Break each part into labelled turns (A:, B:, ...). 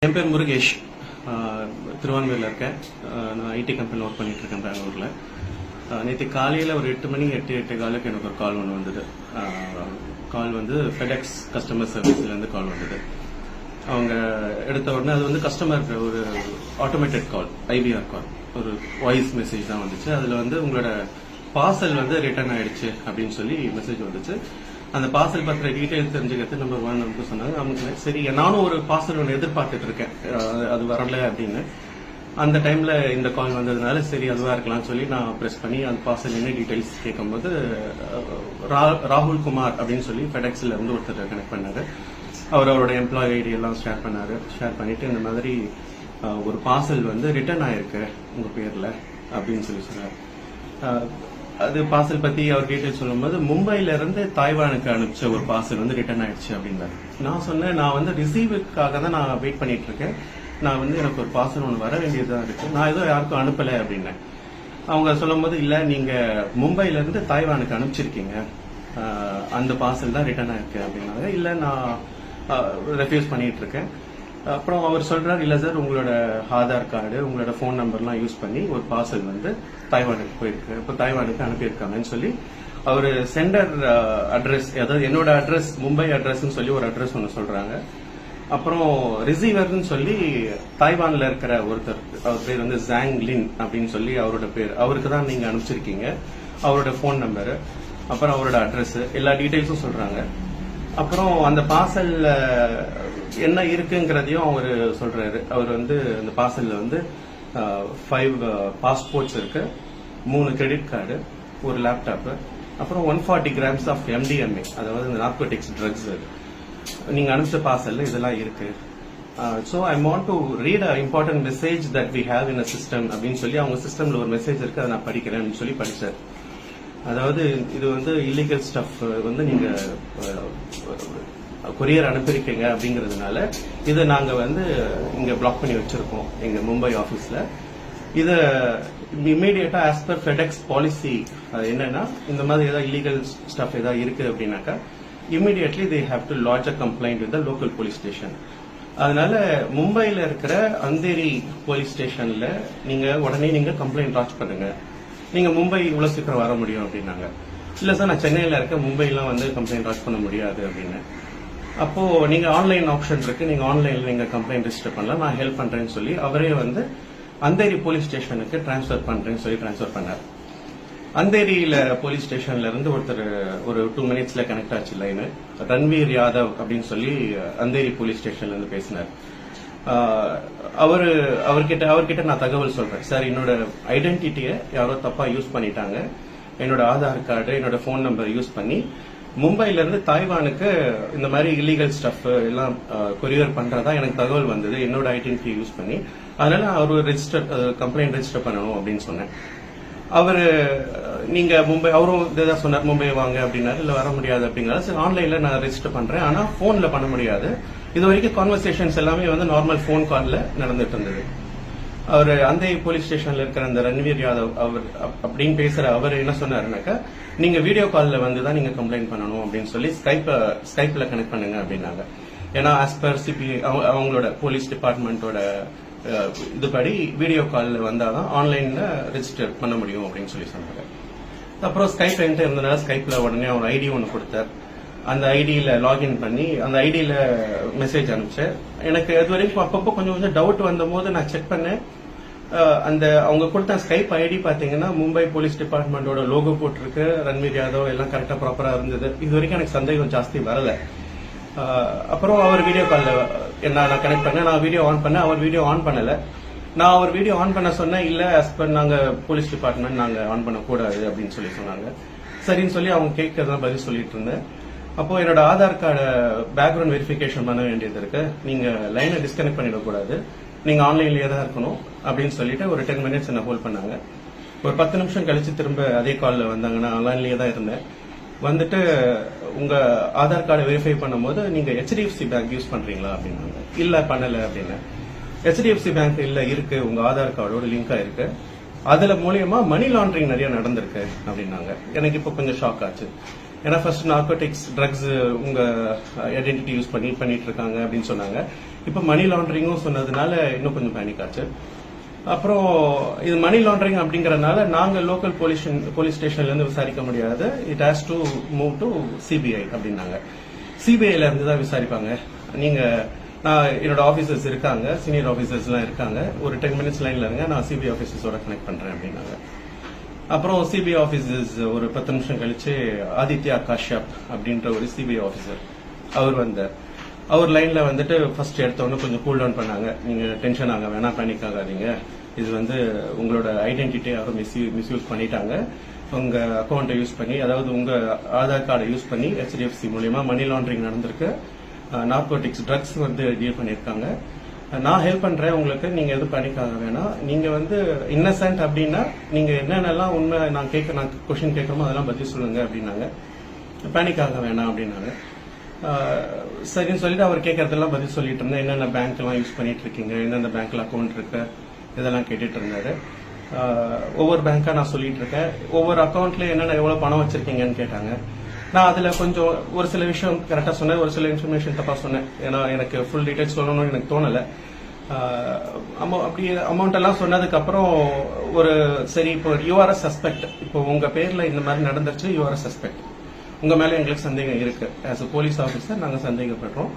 A: என் பேர் முருகேஷ். திருவான்மையூரில் இருக்கேன். நான் ஐடி கம்பெனியில் ஒர்க் பண்ணிட்டு இருக்கேன் பெங்களூரில். நேற்று காலையில் ஒரு 8 மணி 8:15 எனக்கு ஒரு கால் ஒன்று வந்தது. கால் வந்து ஃபெடெக்ஸ் கஸ்டமர் சர்வீஸ்லேருந்து கால் வந்தது. அவங்க எடுத்த உடனே அது வந்து கஸ்டமர் ஒரு ஆட்டோமேட்டட் கால், ஐவிஆர் கால், ஒரு வாய்ஸ் மெசேஜ் தான் வந்துச்சு. அதில் வந்து உங்களோட பார்சல் வந்து ரிட்டர்ன் ஆயிடுச்சு அப்படின்னு சொல்லி மெசேஜ் வந்துச்சு. அந்த பார்சல் பத்திர டீடைல்ஸ் தெரிஞ்சுக்கிறது நம்பர் 1 நமக்கு சொன்னாங்க. அவங்க சரி, நானும் ஒரு பார்சல் ஒன்று எதிர்பார்த்துட்டு இருக்கேன், அது வரல அப்படின்னு. அந்த டைம்ல இந்த கால் வந்ததுனால சரி அதுவா இருக்கலாம்னு சொல்லி நான் ப்ரெஸ் பண்ணி அந்த பார்சல் என்ன டீடைல்ஸ் கேட்கும்போது ராகுல் குமார் அப்படின்னு சொல்லி ஃபெடெக்ஸ்ல இருந்து ஒருத்தர் கனெக்ட் பண்ணாரு. அவரோட எம்ப்ளாயி ஐடி எல்லாம் ஷேர் பண்ணாரு. ஷேர் பண்ணிட்டு இந்த மாதிரி ஒரு பார்சல் வந்து ரிட்டர்ன் ஆயிருக்கு உங்க பேர்ல அப்படின்னு சொல்லி சொன்னார். அது பார்சல் பத்தி அவர் டீடைல்ஸ் சொல்லும்போது மும்பைல இருந்து தாய்வானுக்கு அனுப்பிச்ச ஒரு பார்சல் வந்து ரிட்டர்ன் ஆயிடுச்சு அப்படின்னாரு. நான் சொன்னேன், நான் வந்து ரிசீவுக்காக தான் நான் வெயிட் பண்ணிட்டு இருக்கேன். நான் வந்து எனக்கு ஒரு பார்சல் ஒன்று வர வேண்டியதுதான் இருக்கு, நான் ஏதோ யாருக்கும் அனுப்பல அப்படின்னேன். அவங்க சொல்லும் போது இல்ல, நீங்க மும்பைல இருந்து தாய்வானுக்கு அனுப்பிச்சிருக்கீங்க, அந்த பார்சல் தான் ரிட்டர்ன் ஆயிருக்கு அப்படின்னாங்க. இல்ல, நான் ரெஃப்யூஸ் பண்ணிட்டு இருக்கேன். அப்புறம் அவர் சொல்றாரு, இல்ல சார், உங்களோட ஆதார் கார்டு, உங்களோட போன் நம்பர்லாம் யூஸ் பண்ணி ஒரு பார்சல் வந்து தாய்வானுக்கு போயிருக்கு, இப்போ தாய்வானுக்கு அனுப்பியிருக்காங்கன்னு சொல்லி அவர் சென்டர் அட்ரஸ், அதாவது என்னோட அட்ரஸ் மும்பை அட்ரஸ் சொல்லி ஒரு அட்ரஸ் ஒன்று சொல்றாங்க. அப்புறம் ரிசீவர்னு சொல்லி தாய்வான்ல இருக்கிற ஒருத்தர், அவர் பேர் வந்து ஜாங் லின் அப்படின்னு சொல்லி அவரோட பேர், அவருக்கு தான் நீங்க அனுப்பிச்சிருக்கீங்க, அவரோட போன் நம்பரு, அப்புறம் அவரோட அட்ரஸ், எல்லா டீடைல்ஸும் சொல்றாங்க. அப்புறம் அந்த பார்சல்ல என்ன இருக்குங்கிறதையும் அவர் சொல்றாரு. அவர் வந்து அந்த பார்சல்ல வந்து 5 பாஸ்போர்ட்ஸ் இருக்கு, 3 கிரெடிட் கார்டு, ஒரு லேப்டாப், அப்புறம் 140 கிராம்ஸ் ஆஃப் MDMA, அதாவது இந்த நார்கோட்டிக்ஸ் ட்ரக்ஸ் நீங்க அனுப்பிச்ச பார்சல்ல இதெல்லாம் இருக்கு. So I want to read a important message that we have in a system அப்படின்னு சொல்லி அவங்க சிஸ்டம்ல ஒரு மெசேஜ் இருக்கு, அதை நான் படிக்கிறேன் அப்படின்னு சொல்லி படிச்சார். அதாவது இது வந்து இல்லீகல் ஸ்டஃப் வந்து நீங்க கொரியர் அனுப்பியிருக்கீங்க அப்படிங்கறதுனால இதை நாங்க வந்து இங்க பிளாக் பண்ணி வச்சிருக்கோம் எங்க மும்பை ஆபீஸ்ல. இத இமீடியட்டா ஆஸ் பர் ஃபெடெக்ஸ் பாலிசி என்னன்னா, இந்த மாதிரி ஏதாவது இல்லீகல் ஸ்டஃப் ஏதாவது இருக்கு அப்படின்னாக்கா immediately they have to lodge a complaint with the local police station. அதனால மும்பைல இருக்கிற அந்தேரி போலீஸ் ஸ்டேஷன்ல நீங்க உடனே நீங்க கம்ப்ளைண்ட் லாட்ஜ் பண்ணுங்க, நீங்க மும்பை இவ்வளவு சீக்கிரம் வர முடியும் அப்படின்னாங்க. இல்ல சார், நான் சென்னையில இருக்க, மும்பைலாம் வந்து கம்ப்ளைண்ட் லாட்ஜ் பண்ண முடியாது அப்படின்னு. அப்போ நீங்க ஆன்லைன் ஆப்ஷன் இருக்கு, நீங்க ஆன்லைன்ல நீங்க கம்ப்ளைண்ட் ரெஜிஸ்டர் பண்ணலாம், நான் ஹெல்ப் பண்றேன்னு சொல்லி அவரே வந்து அந்தேரி போலீஸ் ஸ்டேஷனுக்கு டிரான்ஸ்பர் பண்றேன்னு சொல்லி டிரான்ஸ்பர் பண்ணார். அந்தேரியில போலீஸ் ஸ்டேஷன்ல இருந்து ஒருத்தர் ஒரு 2 மினிட்ஸ்ல கனெக்ட் ஆச்சு லைனு. ரன்வீர் யாதவ் அப்படின்னு சொல்லி அந்தேரி போலீஸ் ஸ்டேஷன்ல இருந்து பேசினார். அவர்கிட்ட நான் தகவல் சொல்றேன், சார் என்னோட ஐடென்டிட்டியை யாரோ தப்பா யூஸ் பண்ணிட்டாங்க, என்னோட ஆதார் கார்டு, என்னோட போன் நம்பர் யூஸ் பண்ணி மும்பைல இருந்து தாய்வானுக்கு இந்த மாதிரி இல்லீகல் ஸ்டஃப் எல்லாம் கொரியர் பண்றதா எனக்கு தகவல் வந்தது, என்னோட ஐடென்டிட்டி யூஸ் பண்ணி. அதனால அவர் கம்ப்ளைண்ட் ரெஜிஸ்டர் பண்ணணும் அப்படின்னு சொன்னேன். அவரு நீங்க மும்பை, அவரும் இதுதான் சொன்னார், மும்பை வாங்க அப்படின்னாரு. இல்ல வர முடியாது அப்படிங்கிறாரு. சரி, ஆன்லைன்ல நான் ரெஜிஸ்டர் பண்றேன், ஆனா போன்ல பண்ண முடியாது. இது வரைக்கும் கான்வர்சேஷன்ஸ் எல்லாமே வந்து நார்மல் போன் கால்ல நடந்துட்டு இருந்தது. அவர் அந்த போலீஸ் ஸ்டேஷன்ல இருக்கிற அந்த ரன்வீர் யாதவ் அவர் அப்படின்னு பேசுற அவர் என்ன சொன்னாருனாக்கா, நீங்க வீடியோ கால்ல வந்துதான் நீங்க கம்ப்ளைண்ட் பண்ணணும் அப்படின்னு சொல்லி ஸ்கைப்ல கனெக்ட் பண்ணுங்க அப்படின்னாங்க. ஏன்னா ஆஸ் பர் சிபி அவங்களோட போலீஸ் டிபார்ட்மெண்டோட இதுபடி வீடியோ கால்ல வந்தாதான் ஆன்லைன்ல ரெஜிஸ்டர் பண்ண முடியும் அப்படின்னு சொல்லி சொன்னாங்க. அப்புறம் ஸ்கைப் என்கிட்ட இருந்தனால ஸ்கைப்ல உடனே அவர் ஐடி ஒன்று கொடுத்தார். அந்த ஐடியில லாகின் பண்ணி அந்த ஐடியில மெசேஜ் அனுப்பிச்சேன். எனக்கு அது வரைக்கும் அப்பப்போ கொஞ்சம் டவுட் வந்த போது நான் செக் பண்ணேன். அந்த அவங்க கொடுத்த ஸ்கைப் ஐடி பாத்தீங்கன்னா மும்பை போலீஸ் டிபார்ட்மெண்டோட லோகோ போட்டிருக்கு, ரன்வீர் யாதவ் எல்லாம் கரெக்டா ப்ராப்பரா இருந்தது. இது வரைக்கும் எனக்கு சந்தேகம் ஜாஸ்தி வரல. அப்புறம் அவர் வீடியோ கால்ல நான் கனெக்ட் பண்ணேன், நான் வீடியோ ஆன் பண்ணேன், அவர் வீடியோ ஆன் பண்ணல. நான் அவர் வீடியோ ஆன் பண்ண சொன்னேன், இல்ல ஆஸ் பர் நாங்க போலீஸ் டிபார்ட்மெண்ட் நாங்க ஆன் பண்ண கூடாது அப்படின்னு சொல்லி சொன்னாங்க. சரின்னு சொல்லி அவங்க கேட்கறதா பதில் சொல்லிட்டு இருந்தேன். அப்போ என்னோட ஆதார் கார்டை பேக்ரவுண்ட் வெரிஃபிகேஷன் பண்ண வேண்டியது இருக்கு, நீங்க லைனை டிஸ்கனெக்ட் பண்ணிடக்கூடாது, நீங்க ஆன்லைன்லயே தான் இருக்கணும் அப்படின்னு சொல்லிட்டு ஒரு 10 மினிட்ஸ் என்ன ஹோல்ட் பண்ணாங்க. ஒரு 10 நிமிஷம் கழிச்சு திரும்ப அதே கால்ல வந்தாங்க. நான் ஆன்லைன்லயே தான் இருந்தேன். வந்துட்டு உங்க ஆதார் கார்டை வெரிஃபை பண்ணும்போது நீங்க HDFC பேங்க் யூஸ் பண்றீங்களா அப்படின்னாங்க. இல்ல பண்ணல அப்படின்னு. HDFC பேங்க் இல்ல இருக்கு, உங்க ஆதார் கார்டோட லிங்கா இருக்கு, அதுல மூலியமா மணி லாண்டரிங் நிறைய நடந்திருக்கு அப்படின்னாங்க. எனக்கு இப்ப கொஞ்சம் ஷாக் ஆச்சு. ஏன்னா ஃபர்ஸ்ட் நார்கோட்டிக்ஸ் ட்ரக்ஸ் உங்க ஐடென்டிட்டி யூஸ் பண்ணிட்டு இருக்காங்க அப்படின்னு சொன்னாங்க. இப்போ மணி லாண்டரிங்கும் சொன்னதுனால இன்னும் கொஞ்சம் பேனிக் ஆச்சு. அப்புறம் இது மணி லாண்டரிங் அப்படிங்கறதுனால நாங்க லோக்கல் போலீஸ் ஸ்டேஷன்ல இருந்து விசாரிக்க முடியாது, it has to move to CBI அப்படின்னாங்க. சிபிஐல இருந்து தான் விசாரிப்பாங்க. நீங்க நான் என்னோட ஆபீசர்ஸ் இருக்காங்க, சீனியர் ஆபீசர்ஸ் எல்லாம் இருக்காங்க, ஒரு 10 மினிட்ஸ் லைன்ல இருங்க, நான் சிபிஐ ஆபீசர்ஸோட கனெக்ட் பண்றேன் அப்படின்னாங்க. அப்புறம் சிபிஐ ஆபீசர்ஸ் ஒரு 10 நிமிஷம் கழிச்சு ஆதித்யா காஷ்யப் அப்படின்ற ஒரு சிபிஐ ஆபீசர் அவர் வந்தார். அவர் லைன்ல வந்துட்டு ஃபர்ஸ்ட் எடுத்தவொடனே கொஞ்சம் கூல் டவுன் பண்ணாங்க. நீங்க டென்ஷன் ஆக வேணாம், பேனிக் ஆகாதீங்க, இது வந்து உங்களோட ஐடென்டிட்டி யாரும் மிஸ்யூஸ் பண்ணிட்டாங்க, உங்க அக்கௌண்ட்டை யூஸ் பண்ணி, அதாவது உங்க ஆதார் கார்டை யூஸ் பண்ணி HDFC மூலியமா மணி லாண்டரிங் நடந்திருக்கு, நார்கோட்டிக்ஸ் ட்ரக்ஸ் வந்து டீல் பண்ணிருக்காங்க, நான் ஹெல்ப் பண்றேன் உங்களுக்கு, நீங்க எதுவும் பேனிக் ஆக வேணாம், நீங்க வந்து இன்னசென்ட் அப்படின்னா நீங்க என்னென்னலாம் உண்மை நான் கொஸ்டின் கேட்கறோமோ அதெல்லாம் பதில் சொல்லுங்க அப்படின்னாங்க. பேனிக் ஆக வேணாம் அப்படின்னாங்க. சரின்னு சொல்லிட்டு அவர் கேட்கறதெல்லாம் பதில் சொல்லிட்டு இருந்தேன். என்னென்ன பேங்க் எல்லாம் யூஸ் பண்ணிட்டு இருக்கீங்க, எந்தெந்த பேங்க்ல அக்கௌண்ட் இருக்கு, இதெல்லாம் கேட்டுட்டு இருந்தாரு. ஒவ்வொரு பேங்கா நான் சொல்லிட்டு இருக்கேன். ஒவ்வொரு அக்கௌண்ட்ல என்னென்ன எவ்வளவு பணம் வச்சிருக்கீங்கன்னு கேட்டாங்க. நான் அதுல கொஞ்சம் ஒரு சில விஷயம் கரெக்டா சொன்னேன், ஒரு சில இன்ஃபர்மேஷன் தப்பா சொன்னேன். ஏன்னா எனக்கு ஃபுல் டீடைல்ஸ் சொல்லணும்னு எனக்கு தோணல. அப்படி அமௌண்ட் எல்லாம் சொன்னதுக்கு அப்புறம் ஒரு சரி, இப்போ யூஆர் சஸ்பெக்ட், இப்போ உங்க பேர்ல இந்த மாதிரி நடந்துருச்சு, யூஆர் சஸ்பெக்ட், உங்க மேல எங்களுக்கு சந்தேகம் இருக்கு, ஆஸ் அ போலீஸ் ஆபீசர் நாங்க சந்தேகப்படுறோம்,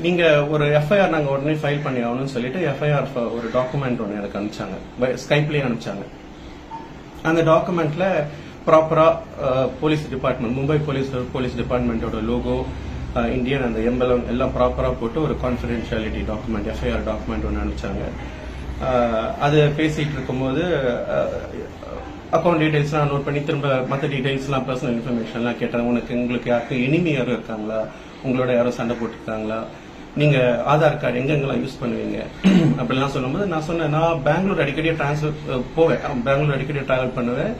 A: நீங்க ஒரு எஃப்ஐஆர் நாங்க உடனே ஃபைல் பண்ணி ஆகணும்னு சொல்லிட்டு எஃப்ஐஆர் ஒரு டாக்குமெண்ட் ஒன்று எனக்கு அனுப்பிச்சாங்க, ஸ்கைப்லயே அனுப்பிச்சாங்க. அந்த டாக்குமெண்ட்ல ப்ராப்பரா போலீஸ் டிபார்ட்மெண்ட், மும்பை போலீஸ் டிபார்ட்மெண்டோட லோகோ, இந்தியன் அந்த எம்பலம் எல்லாம் ப்ராப்பரா போட்டு ஒரு கான்ஃபிடென்ஷியாலிட்டி டாக்குமெண்ட், எஃப்ஐஆர் டாக்குமெண்ட் ஒன்று அனுப்பிச்சாங்க. அது பேசிட்டு இருக்கும்போது அக்கௌண்ட் டீடைல்ஸ்லாம் நோட் பண்ணி திரும்ப மற்ற டீடைல்ஸ்லாம் பர்சனல் இன்ஃபர்மேஷன்லாம் கேட்டாங்க. உங்களுக்கு யாருக்கும் எனிமி யாரும் இருக்காங்களா, உங்களோட யாரும் சண்டை போட்டுருக்காங்களா, நீங்க ஆதார் கார்டு எங்கெங்கெல்லாம் யூஸ் பண்ணுவீங்க அப்படிலாம் சொல்லும்போது நான் சொன்னேன், நான் பெங்களூர் அடிக்கடி போவேன், பெங்களூர் அடிக்கடி டிராவல் பண்ணுவேன்.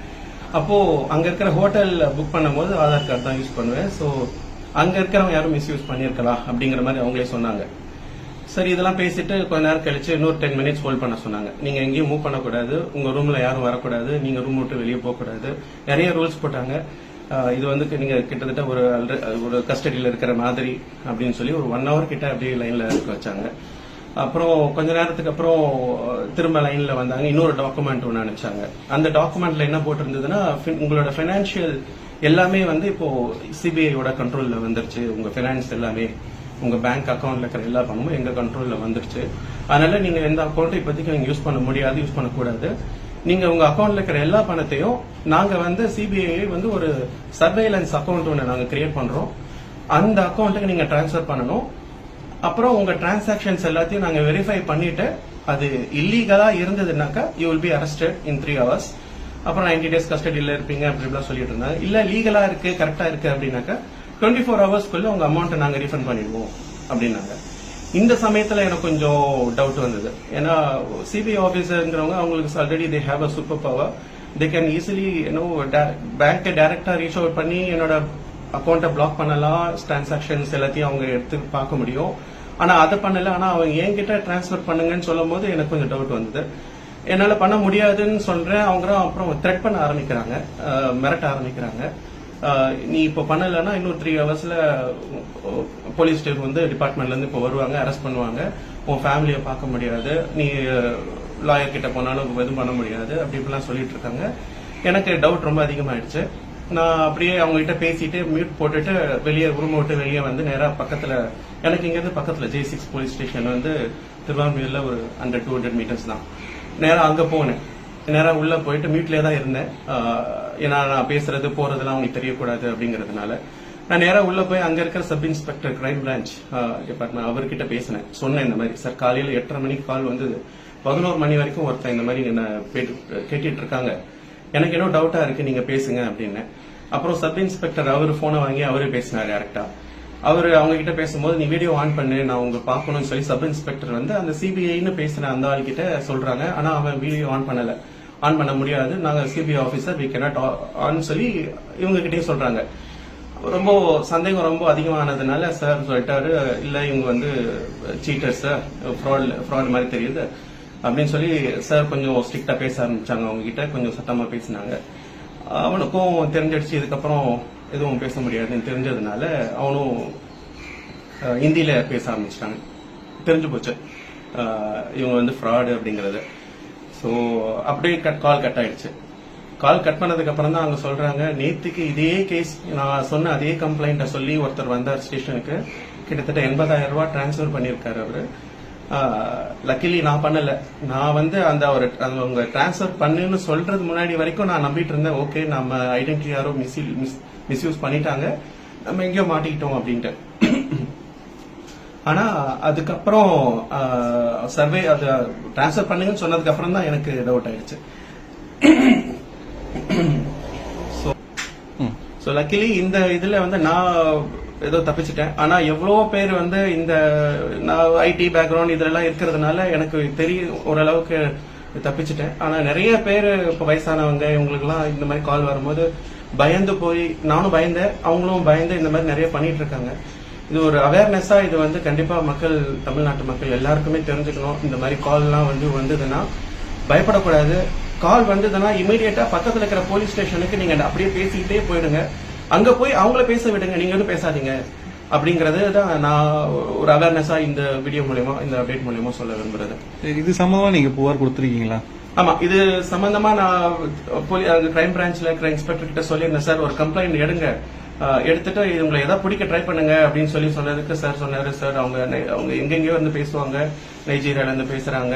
A: அப்போ அங்க இருக்கிற ஹோட்டல் புக் பண்ணும்போது ஆதார் கார்டு தான் யூஸ் பண்ணுவேன். ஸோ அங்க இருக்கிறவங்க யாரும் மிஸ்யூஸ் பண்ணிருக்கலாம் அப்படிங்கிற மாதிரி அவங்களே சொன்னாங்க. சரி, இதெல்லாம் பேசிட்டு கொஞ்ச நேரம் கழிச்சு இன்னொரு 10 மினிட்ஸ் ஹோல்ட் பண்ண சொன்னாங்க. நீங்க எங்கேயும் மூவ் பண்ணக்கூடாது, உங்க ரூம்ல யாரும் வரக்கூடாது, நீங்க ரூம் விட்டு வெளியே போகக்கூடாது, நிறைய ரூல்ஸ் போட்டாங்க. இது வந்து நீங்க கிட்டத்தட்ட ஒரு கஸ்டடியில இருக்கிற மாதிரி அப்படின்னு சொல்லி ஒரு 1 hour கிட்ட அப்படியே லைன்ல இருக்க வச்சாங்க. அப்புறம் கொஞ்ச நேரத்துக்கு அப்புறம் திரும்ப லைன்ல வந்தாங்க, இன்னொரு டாக்குமெண்ட் ஒன்று அனுப்பிச்சாங்க. அந்த டாக்குமெண்ட்ல என்ன போட்டிருந்ததுன்னா, உங்களோட பைனான்சியல் எல்லாமே வந்து இப்போ சிபிஐயோட கண்ட்ரோல்ல வந்துருச்சு, உங்க பைனான்ஸ் எல்லாமே, உங்க பேங்க் அக்கௌண்ட்ல இருக்கிற எல்லா பணமும் எங்க கண்ட்ரோல்ல வந்துருச்சு, அதனால நீங்க எந்த அக்கௌண்ட்டும் இப்போதைக்கு நீங்க யூஸ் பண்ண முடியாது, யூஸ் பண்ணக்கூடாது, நீங்க உங்க அக்கௌண்ட்ல இருக்கிற எல்லா பணத்தையும் நாங்க வந்து சிபிஐ வந்து ஒரு சர்வேலன்ஸ் அக்கௌண்ட் ஒன்று நாங்க கிரியேட் பண்றோம், அந்த அக்கௌண்ட்டுக்கு நீங்க டிரான்ஸ்பர் பண்ணணும். அப்புறம் உங்க டிரான்சாக்சன்ஸ் எல்லாத்தையும் நாங்க வெரிஃபை பண்ணிட்டு அது இல்லீகலா இருந்ததுனாக்கா you will be arrested in 3 hours. அப்புறம் 90 days கஸ்டடியில இருப்பீங்க அப்படிலாம் சொல்லிட்டு இருந்தாங்க. இல்ல லீகலா இருக்கு, கரெக்டா இருக்கு அப்படின்னாக்கா 24 hours உங்க அமௌண்ட் நாங்க ரீஃபண்ட் பண்ணிடுவோம் அப்படின்னாங்க. இந்த சமயத்துல எனக்கு கொஞ்சம் டவுட் வந்தது. ஏன்னா சிபிஐ ஆபீசர்ங்கிறவங்க அவங்களுக்கு already they have a super power, they can easily bank டைரக்டா ரீச் அவுட் பண்ணி என்னோட அக்கௌண்ட்டை பிளாக் பண்ணலாம், டிரான்சாக்சன்ஸ் எல்லாத்தையும் அவங்க எடுத்து பார்க்க முடியும். ஆனா அதை பண்ணல. ஆனா அவங்க என்கிட்ட டிரான்ஸ்பர் பண்ணுங்கன்னு சொல்லும் போது எனக்கு கொஞ்சம் டவுட் வந்தது. என்னால பண்ண முடியாதுன்னு சொல்றேன். அவங்க அப்புறம் த்ரெட் பண்ண ஆரம்பிக்கிறாங்க, மிரட்ட ஆரம்பிக்கிறாங்க. நீ இப்போ பண்ணலன்னா இன்னும் 3 hours போலீஸ் ஸ்டேஷன் வந்து டிபார்ட்மெண்ட்ல இருந்து இப்போ வருவாங்க, அரெஸ்ட் பண்ணுவாங்க, உன் ஃபேமிலியை பார்க்க முடியாது, நீ லாயர் கிட்ட போனாலும் எதுவும் பண்ண முடியாது, அப்படி இப்படிலாம் சொல்லிட்டு இருக்காங்க. எனக்கு டவுட் ரொம்ப அதிகமாயிடுச்சு. நான் அப்படியே அவங்க கிட்ட பேசிட்டு மியூட் போட்டுட்டு வெளியே ரூம் விட்டு வெளியே வந்து நேரா பக்கத்துல, எனக்கு இங்க இருந்து பக்கத்துல J6 போலீஸ் ஸ்டேஷன் வந்து திருவாரூர்ல ஒரு 100-200 மீட்டர்ஸ் தான். நேரா அங்க போனேன். நேரா உள்ள போயிட்டு மியூட்லயே தான் இருந்தேன். ஏன்னா நான் பேசுறது போறதெல்லாம் அவங்களுக்கு தெரியக்கூடாது அப்படிங்கறதுனால நான் நேரா உள்ள போய் அங்க இருக்கிற sub inspector crime branch department அவர்கிட்ட பேசினேன். சொன்னேன், இந்த மாதிரி சார் காலையில 8:30 மணிக்கு கால் வந்தது, 11 மணி வரைக்கும் ஒருத்தன் இந்த மாதிரி என்ன கேட்டுட்டு இருக்காங்க, எனக்கு என்ன டவுட்டா இருக்கு, நீங்க பேசுங்க அப்படின்னு. அப்புறம் சப் இன்ஸ்பெக்டர் அவர் போனை வாங்கி அவரே பேசினார் டேரக்டா. அவரு அவங்க கிட்ட பேசும்போது நீ வீடியோ ஆன் பண்ணு, நான் உங்க பாக்கணும்னு சொல்லி சப் இன்ஸ்பெக்டர் வந்து அந்த சிபிஐன்னு பேசின அந்த ஆள் கிட்ட சொல்றாங்க. ஆனா அவன் வீடியோ ஆன் பண்ணல, ஆன் பண்ண முடியாது, நாங்க CBI officer we cannot on சொல்லி இவங்க கிட்டே சொல்றாங்க. ரொம்ப சந்தேகம் ரொம்ப அதிகமானதுனால சார் சொல்லிட்டாரு, இல்ல இவங்க வந்து சீட்டர்ஸ், ஃப்ராட் மாதிரி தெரியுது அப்படின்னு சொல்லி சார் கொஞ்சம் ஸ்ட்ரிக்டா பேச ஆரம்பிச்சாங்க. அவங்க கிட்ட கொஞ்சம் சத்தமா பேசினாங்க. அவனுக்கும் தெரிஞ்சிடுச்சு இதுக்கப்புறம் எதுவும் பேச முடியாதுன்னு தெரிஞ்சதுனால அவனும் ஹிந்தியில பேச ஆரம்பிச்சிட்டாங்க. தெரிஞ்சு போச்சு இவங்க வந்து ஃப்ராடு அப்படிங்கிறது. ஸோ அப்படியே கால் கட் ஆயிடுச்சு. கால் கட் பண்ணதுக்கு அப்புறம் தான் அவங்க சொல்றாங்க, நேத்துக்கு இதே கேஸ் நான் சொன்ன அதே கம்ப்ளைண்ட்டை சொல்லி ஒருத்தர் வந்தார் ஸ்டேஷனுக்கு, கிட்டத்தட்ட 80,000 ரூபாய் டிரான்ஸ்ஃபர் பண்ணியிருக்காரு அவரு. லக்கிலி நான் பண்ணல. நான் வந்து அவங்க டிரான்ஸ்ஃபர் பண்ணுன்னு சொல்றது முன்னாடி வரைக்கும் நான் நம்பிட்டு இருந்தேன், ஓகே நம்ம ஐடென்டிட்டி யாரோ மிஸ்யூஸ் பண்ணிட்டாங்க, நம்ம எங்கேயோ மாட்டிக்கிட்டோம் அப்படின்ட்டு. ஆனா அதுக்கப்புறம் சர்வே அது டிரான்ஸ்ஃபர் பண்ணுங்கன்னு சொன்னதுக்கு அப்புறம் தான் எனக்கு டவுட் ஆயிடுச்சு. சோ லக்கிலி இந்த இதுல வந்து நான் ஏதோ தப்பிச்சிட்டேன். ஆனா எவ்வளவோ பேர் வந்து இந்த நான் ஐடி பேக்ரவுண்ட் இதெல்லாம் இருக்கிறதுனால எனக்கு தெரியும், ஓரளவுக்கு தப்பிச்சிட்டேன். ஆனா நிறைய பேர் இப்ப வயசானவங்க இவங்களுக்கு எல்லாம் இந்த மாதிரி கால் வரும்போது பயந்து போய், நானும் பயந்தேன், அவங்களும் பயந்து இந்த மாதிரி நிறைய பண்ணிட்டு இருக்காங்க. இது ஒரு அவேர்னஸா இது வந்து கண்டிப்பா மக்கள், தமிழ்நாட்டு மக்கள் எல்லாருக்குமே தெரிஞ்சுக்கணும். இந்த மாதிரி கால் எல்லாம் வந்ததுன்னா பயப்படக்கூடாது. கால் வந்ததுன்னா இமீடியட்டா பக்கத்துல இருக்கிற போலீஸ் ஸ்டேஷனுக்கு நீங்க அப்படியே பேசிக்கிட்டே போயிடுங்க. அங்க போய் அவங்கள பேச விடுங்க, நீங்க வந்து பேசாதீங்க அப்படிங்கறது தான் நான் ஒரு அவேர்னஸா இந்த வீடியோ மூலமா, இந்த அப்டேட் மூலமா சொல்ல விரும்புறது.
B: இது சம்பந்தமா நீங்க புகார் கொடுத்திருக்கீங்களா?
A: ஆமா, இது சம்பந்தமா நான் கிரைம் பிரான்ச்ல இருக்கிற இன்ஸ்பெக்டர் கிட்ட சொல்லியிருந்தேன், சார் ஒரு கம்ப்ளைண்ட் எடுத்துட்டு உங்களை ஏதாவது பிடிக்க ட்ரை பண்ணுங்க அப்படின்னு சொன்னதுக்கு சார் சொன்னாரு, சார் அவங்க எங்கெங்கயோ இருந்து பேசுவாங்க, நைஜீரியால இருந்து பேசுறாங்க,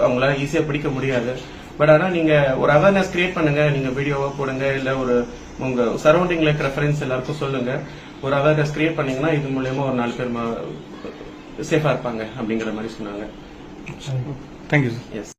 A: அவங்களால ஈஸியா பிடிக்க முடியாது. பட் ஆனா நீங்க ஒரு அவேர்னஸ் கிரியேட் பண்ணுங்க, நீங்க வீடியோவா போடுங்க, இல்ல ஒரு உங்க சரௌண்டிங்ல இருக்கிற ஃப்ரெண்ட்ஸ் எல்லாருக்கும் சொல்லுங்க. ஒரு அவேர்னஸ் கிரியேட் பண்ணீங்கன்னா இது மூலமா ஒரு 4 பேர் சேஃபா இருப்பாங்க அப்படிங்கிற மாதிரி சொன்னாங்க.
B: தேங்க்யூ.
A: எஸ்.